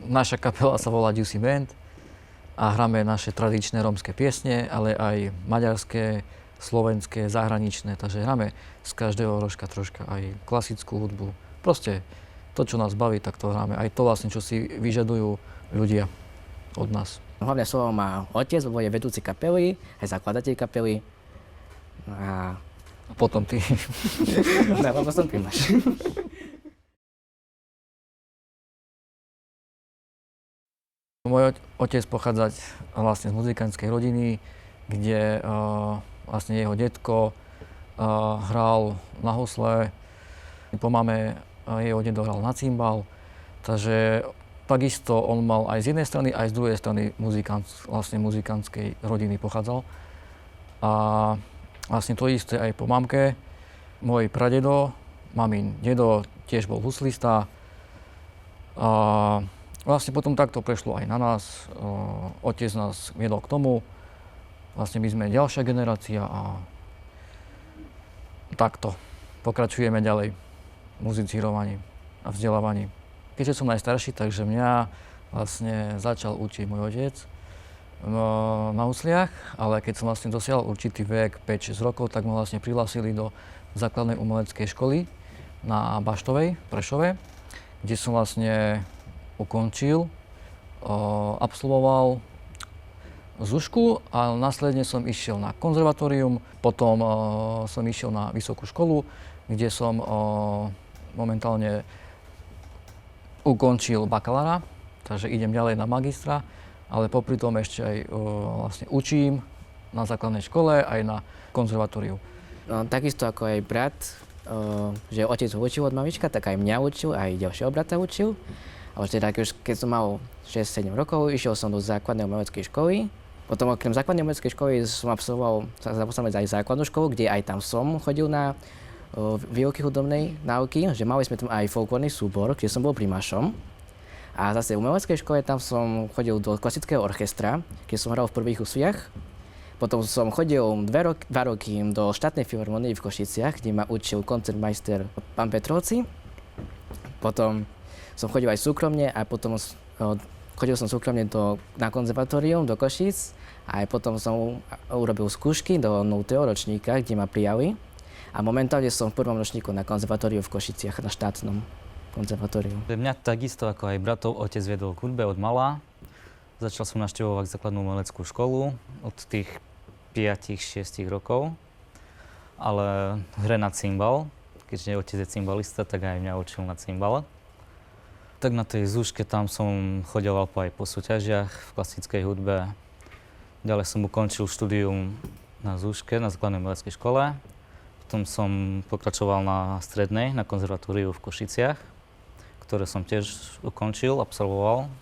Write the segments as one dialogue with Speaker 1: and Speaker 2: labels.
Speaker 1: Naša kapela sa volá Juicy Band a hráme naše tradičné rómske piesne, ale aj maďarské, slovenské, zahraničné. Takže hráme z každého rožka troška aj klasickú hudbu. Proste to, čo nás baví, tak to hráme. Aj to vlastne, čo si vyžadujú ľudia od nás.
Speaker 2: Hlavné slovo má otec, lebo je vedúci kapely, aj zakladateľ kapely. A
Speaker 1: potom ty.
Speaker 2: Ne, potom ty máš.
Speaker 1: Môj otec pochádza vlastne z muzikantskej rodiny, kde vlastne jeho detko hral na husle. Po mame jeho dedo hral na cymbal, takže takisto on mal aj z jednej strany, aj z druhej strany vlastne muzikantskej rodiny pochádzal. A vlastne to isté aj po mamke. Môj pradedo, mamin dedo tiež bol huslista. A vlastne potom takto prešlo aj na nás. Otec nás viedol k tomu. Vlastne my sme ďalšia generácia a takto pokračujeme ďalej v muzicírovaní a vzdelávaní. Keďže som najstarší, takže mňa vlastne začal učiť môj otec na husliach, ale keď som vlastne dosiahol určitý vek, 5-6 rokov, tak ma vlastne prihlásili do základnej umeleckej školy na Baštovej, v Prešove, kde som vlastne ukončil, absolvoval zušku a následne som išiel na konzervatórium, potom som išiel na vysokú školu, kde som momentálne ukončil bakalára, takže idem ďalej na magistra, ale popri tom ešte aj vlastne učím na základnej škole aj na konzervatóriu.
Speaker 2: No, takisto ako aj brat, že otec ho učil od mamička, tak aj mňa učil, aj ďalšieho brata učil. Ale teda, keď som mal 6-7 rokov, išiel som do základnej umeleckej školy. Potom okrem základnej umeleckej školy som absolvoval aj základnú školu, kde aj tam som chodil na výuky hudobnej náuky, že mali sme tam aj folklórny súbor, kde som bol primášom. A zase v umeleckej škole tam som chodil do klasického orchestra, kde som hral v prvých husliach. Potom som chodil 2 roky do štátnej filharmonie v Košiciach, kde ma učil koncertmajster pán Petrovci. Potom som chodil aj súkromne a potom chodil som súkromne na konzervatórium do Košíc a aj potom som urobil skúšky do 0. ročníka, kde ma prijali. A momentálne som v 1. ročníku na konzervatóriu v Košiciach, na štátnom konzervatóriu.
Speaker 3: Mňa takisto ako aj bratov otec viedol k hudbe od malá. Začal som navštevovať základnú umeleckú školu od tých 5-6 rokov, ale hre na cymbal, keďže otec je cymbalista, tak aj mňa učil na cymbale. Tak na tej zúške tam som chodeval aj po súťažiach v klasickej hudbe. Ďalej som ukončil štúdium na zúške na základnej umeleckej škole. Potom som pokračoval na strednej, na konzervatóriu v Košiciach, ktoré som tiež ukončil, absolvoval.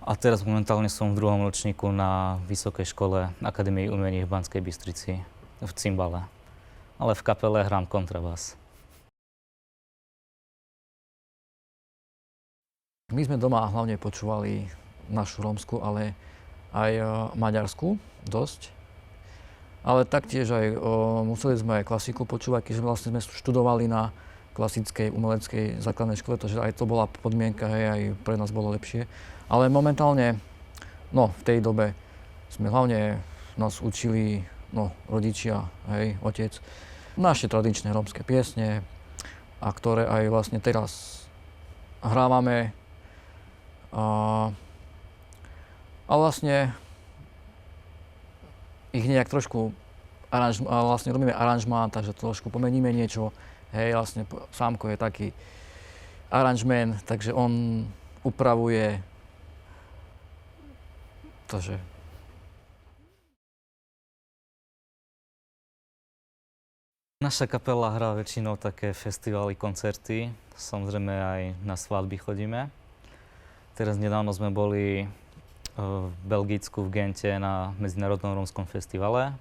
Speaker 3: A teraz momentálne som v 2. ročníku na Vysokej škole Akadémie umení v Banskej Bystrici v cymbale. Ale v kapele hrám kontrabas.
Speaker 1: My sme doma hlavne počúvali našu rómsku, ale aj maďarsku dosť. Ale taktiež aj museli sme aj klasiku počúvať, keďže vlastne sme študovali na klasickej umeleckej základnej škole, takže aj to bola podmienka, hej, aj pre nás bolo lepšie. Ale momentálne, no v tej dobe sme hlavne nás učili, no rodičia, hej, otec, naše tradičné rómske piesne, a ktoré aj vlastne teraz hrávame. A vlastne ich nejak trošku vlastne robíme aranžmán, takže trošku pomeníme niečo. Hej, vlastne Sámko je taký aranžmén, takže on upravuje. Takže
Speaker 3: Naša kapela hrá väčšinou také festivály, koncerty. Samozrejme aj na svadby chodíme. Teraz nedávno sme boli v Belgicku, v Gente na Medzinárodnom rómskom festivale.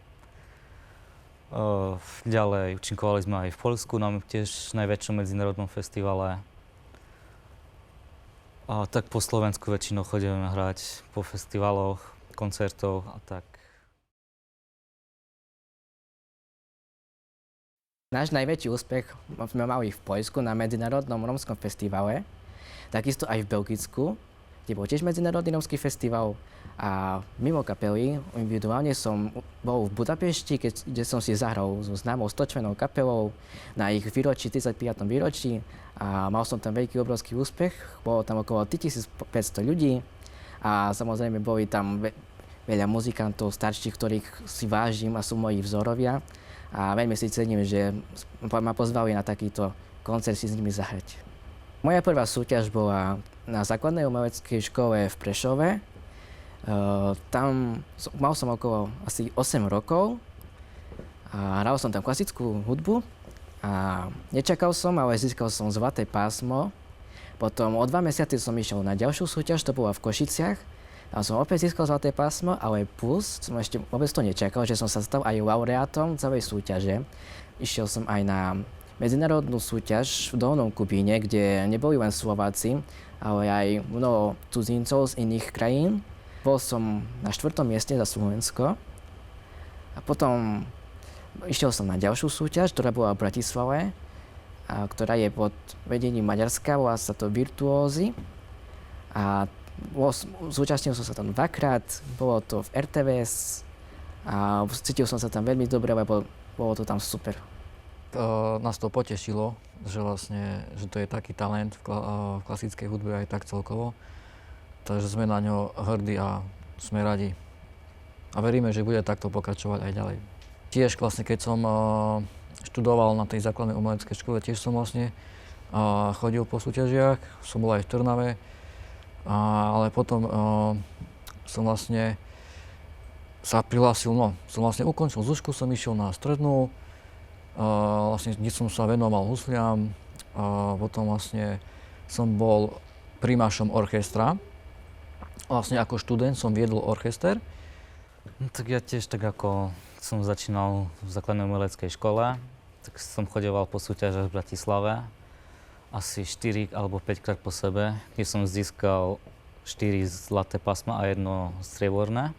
Speaker 3: Ďalej účinkovali sme aj v Poľsku na tiež najväčšom medzinárodnom festivale. A tak po Slovensku väčšinou chodíme hrať po festivaloch, koncertoch a tak.
Speaker 2: Náš najväčší úspech sme mali v Poľsku na Medzinárodnom rómskom festivale. Takisto aj v Belgicku, kde bol tiež medzinárodný rómsky festival. A mimo kapely, individuálne som bol v Budapešti, kde som si zahral so známou 100-člennou kapelou na ich výročí, 35. výročí. A mal som tam veľký, obrovský úspech. Bolo tam okolo 3500 ľudí. A samozrejme boli tam veľa muzikantov starších, ktorých si vážim a sú moji vzorovia. A veľmi si cením, že ma pozvali na takýto koncert si s nimi zahrať. Moja prvá súťaž bola na základnej umeleckej škole v Prešove. Tam mal som okolo asi 8 rokov a hral som tam klasickú hudbu a nečakal som, ale získal som zlaté pásmo. Potom o 2 mesiace som išiel na ďalšiu súťaž, to bola v Košiciach. Tam som opäť získal zlaté pásmo, ale plus som ešte vôbec to nečakal, že som sa stal aj laureátom celej súťaže. Išiel som aj na medzinárodnú súťaž v Dolnom Kubíne, kde neboli len Slováci, ale aj mnoho cudzincov z iných krajín. Bol som na 4. mieste za Slovensko a potom išiel som na ďalšiu súťaž, ktorá bola v Bratislave, ktorá je pod vedením Maďarska, volá sa to Virtuózy. A zúčastnil som sa tam 2-krát, bolo to v RTVS a cítil som sa tam veľmi dobre, lebo bolo to tam super.
Speaker 1: Nás to potešilo, že vlastne, že to je taký talent v klasickej hudbe aj tak celkovo. Takže sme na ňo hrdí a sme radi. A veríme, že bude takto pokračovať aj ďalej. Tiež vlastne, keď som študoval na tej základnej umeleckej škole, tiež som vlastne chodil po súťažiach, som bol aj v Trnave, ale potom som vlastne sa prihlásil, som vlastne ukončil zúšku, som išiel na strednú, vlastne kde som sa venoval husliam, potom vlastne som bol primášom orchestra. Vlastne ako študent som viedol orchester.
Speaker 3: No, tak ja tiež tak ako som začínal v základnej umeleckej škole, tak som chodeval po súťažiach v Bratislave asi 4 alebo 5 krát po sebe, kde som získal 4 zlaté pásma a 1 strieborné.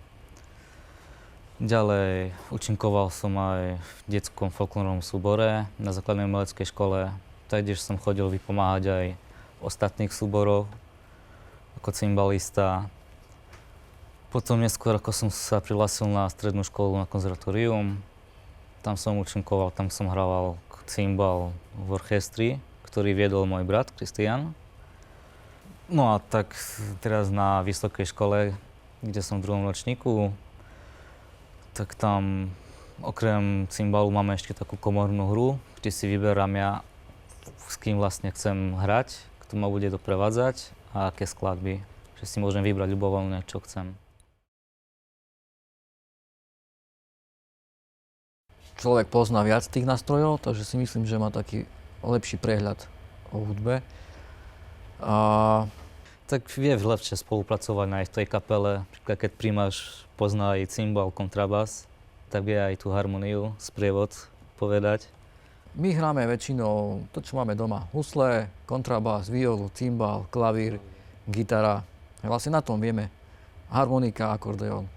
Speaker 3: Ďalej účinkoval som aj v detskom folklórnom súbore na základnej umeleckej škole. Taktiež som chodil vypomáhať aj ostatných súborov ako cymbalista. Potom neskôr, ako som sa prihlásil na strednú školu na konzervatórium, tam som účinkoval, tam som hrával cymbal v orchestri, ktorý viedol môj brat Kristián. No a tak teraz na vysokej škole, kde som v 2. ročníku, tak tam okrem cymbalu máme ešte takú komornú hru, kde si vyberám ja, s kým vlastne chcem hrať, kto ma bude doprevádzať a aké skladby, že si môžem vybrať ľubovoľne, čo chcem.
Speaker 1: Človek pozná viac tých nástrojov, takže si myslím, že má taký lepší prehľad o hudbe.
Speaker 3: Tak vie lepšie spolupracovať aj v tej kapele. Napríklad, keď príjmaš, pozná aj cymbal, kontrabas, tak vie aj tú harmoniu, sprievod povedať.
Speaker 1: My hráme väčšinou to, čo máme doma. Husle, kontrabas, violu, cymbal, klavír, gitara. Vlastne na tom vieme. Harmonika, akordeón.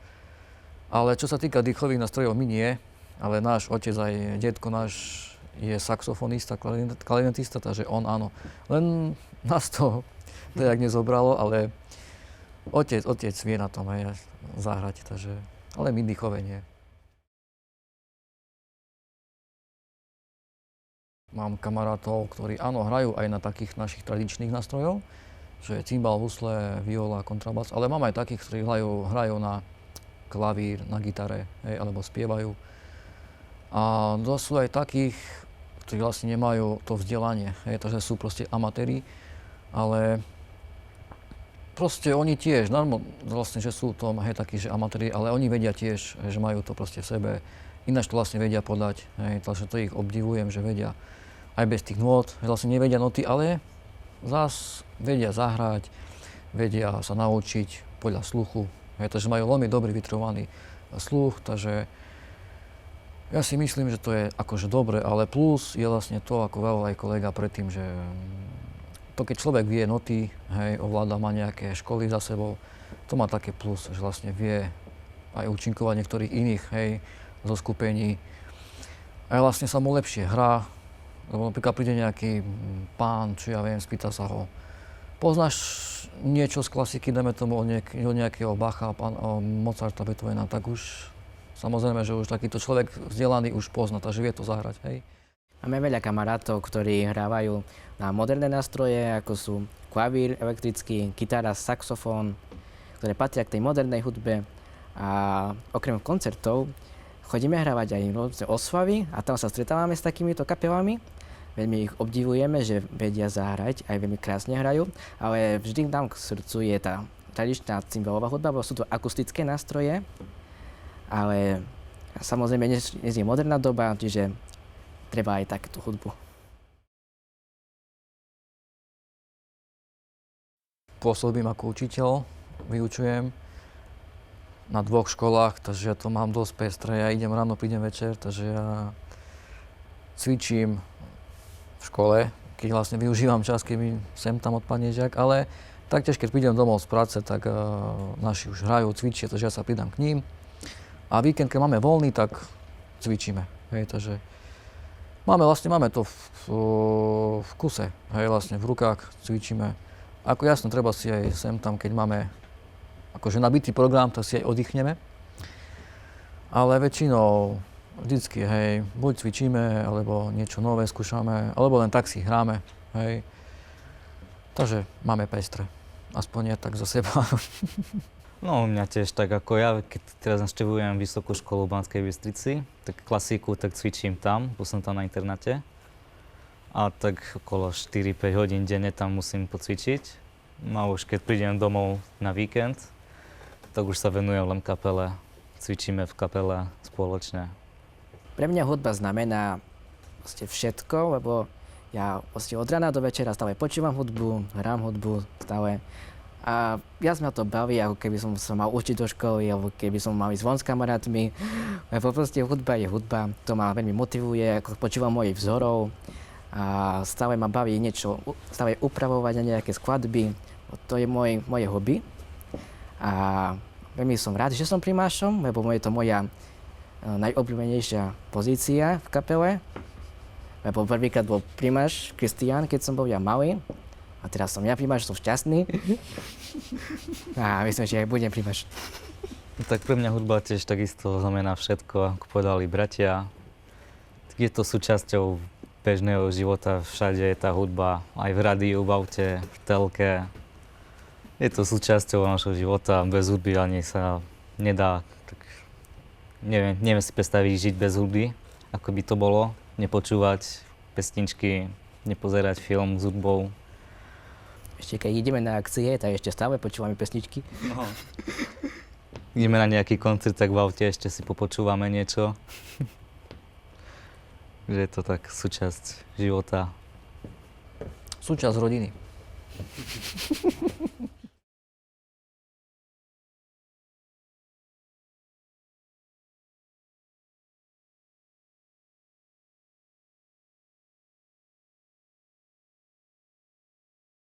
Speaker 1: Ale čo sa týka dýchových nástrojov, my nie. Ale náš otec, aj detko náš, je saxofonista, klarinetista, takže on áno. Len nás to tak nezobralo, ale otec vie na tom aj zahrať, takže, ale my dýchové nie. Mám kamarátov, ktorí áno, hrajú aj na takých našich tradičných nástrojov, že je cymbal, husle, viola, kontrabas, ale mám aj takých, ktorí hrajú na klavír, na gitare, alebo spievajú. A sú aj takých, ktorí vlastne nemajú to vzdelanie, takže sú proste amatéri, ale proste oni tiež, vlastne, že sú to takí, že amatéri, ale oni vedia tiež, že majú to proste v sebe, ináč to vlastne vedia podať, takže to ich obdivujem, že vedia aj bez tých nôt, že vlastne nevedia noty, ale zás vedia zahrať, vedia sa naučiť podľa sluchu, takže majú veľmi dobrý vytrvovaný sluch, takže ja si myslím, že to je akože dobre, ale plus je vlastne to, ako veľa aj kolega predtým, že to keď človek vie noty, ovláda, má nejaké školy za sebou, to má také plus, že vlastne vie aj účinkovať niektorých iných, zo skupení. A vlastne sa mu lepšie hrá, lebo napríklad príde nejaký pán, čo ja viem, spýta sa ho, poznáš niečo z klasiky, dajme tomu od nejakého Bacha, Mozarta, Beethovena, tak už samozrejme, že už takýto človek vzdelaný už pozná, takže vie to zahrať, hej.
Speaker 2: Máme veľa kamarátov, ktorí hrávajú na moderné nástroje, ako sú klavír elektrický, gitara, saxofón, ktoré patria k tej modernej hudbe. A okrem koncertov chodíme hrávať aj rôzne oslavy a tam sa stretávame s takýmito kapelami. Veľmi ich obdivujeme, že vedia zahrať, aj veľmi krásne hrajú, ale vždy nám k srdcu je tá tradičná cymbalová hudba, lebo sú to akustické nástroje, ale samozrejme dnes je moderná doba, čiže treba aj takúto hudbu.
Speaker 1: Pôsobím ako učiteľ, vyučujem na 2 školách, takže ja to mám dosť pestré. Ja idem ráno, prídem večer, takže ja cvičím v škole, keď vlastne využívam čas, keď mi sem tam odpadne žiak, ale taktiež, keď prídem domov z práce, tak naši už hrajú, cvičia, takže ja sa pridám k ním. A víkend, keď máme voľný, tak cvičíme. Hej, takže máme to v kuse, hej, vlastne v rukách cvičíme. Ako jasno, treba si aj sem tam, keď máme akože nabitý program, tak si aj oddychneme. Ale väčšinou vždycky, hej, buď cvičíme, alebo niečo nové skúšame, alebo len tak si hráme, hej. Takže máme pestre. Aspoň ja tak za seba.
Speaker 3: No u mňa tiež tak ako ja, keď teraz navštevujem vysokú školu v Banskej Bystrici, tak klasiku tak cvičím tam, bo som tam na internáte. A tak okolo 4-5 hodín denne tam musím pocvičiť. No a už keď prídem domov na víkend, tak už sa venujem len kapele. Cvičíme v kapele spoločne.
Speaker 2: Pre mňa hudba znamená všetko, lebo ja od rána do večera stále počúvam hudbu, hrám hudbu stále. A viac ma to baví, ako keby som sa mal učiť do školy, alebo keby som mal ísť von s kamarátmi. Lebo proste hudba je hudba, to ma veľmi motivuje, ako počúvam mojich vzorov. A stále ma baví niečo, stále upravovať na nejaké skladby. To je moje hobby. A veľmi som rád, že som primášom, lebo je to moja najobľúbenejšia pozícia v kapele. Lebo prvýkrát bol primáš Kristián, keď som bol ja malý. A teraz som ja primáš, som šťastný. A myslím, že aj budem primáš.
Speaker 3: No, tak pre mňa hudba tiež takisto znamená všetko, ako povedali bratia. Je to súčasťou bežného života, všade je tá hudba, aj v rádiu, v aute, v telke. Je to súčasťou našho života, bez hudby ani sa nedá, tak neviem si predstaviť žiť bez hudby, ako by to bolo, nepočúvať pesničky, nepozerať film s hudbou.
Speaker 2: Ešte keď ideme na akcie, tak ešte stále počúvame pesničky.
Speaker 3: No. Ideme na nejaký koncert, tak v aute ešte si popočúvame niečo. Že je to tak súčasť života.
Speaker 1: Súčasť rodiny.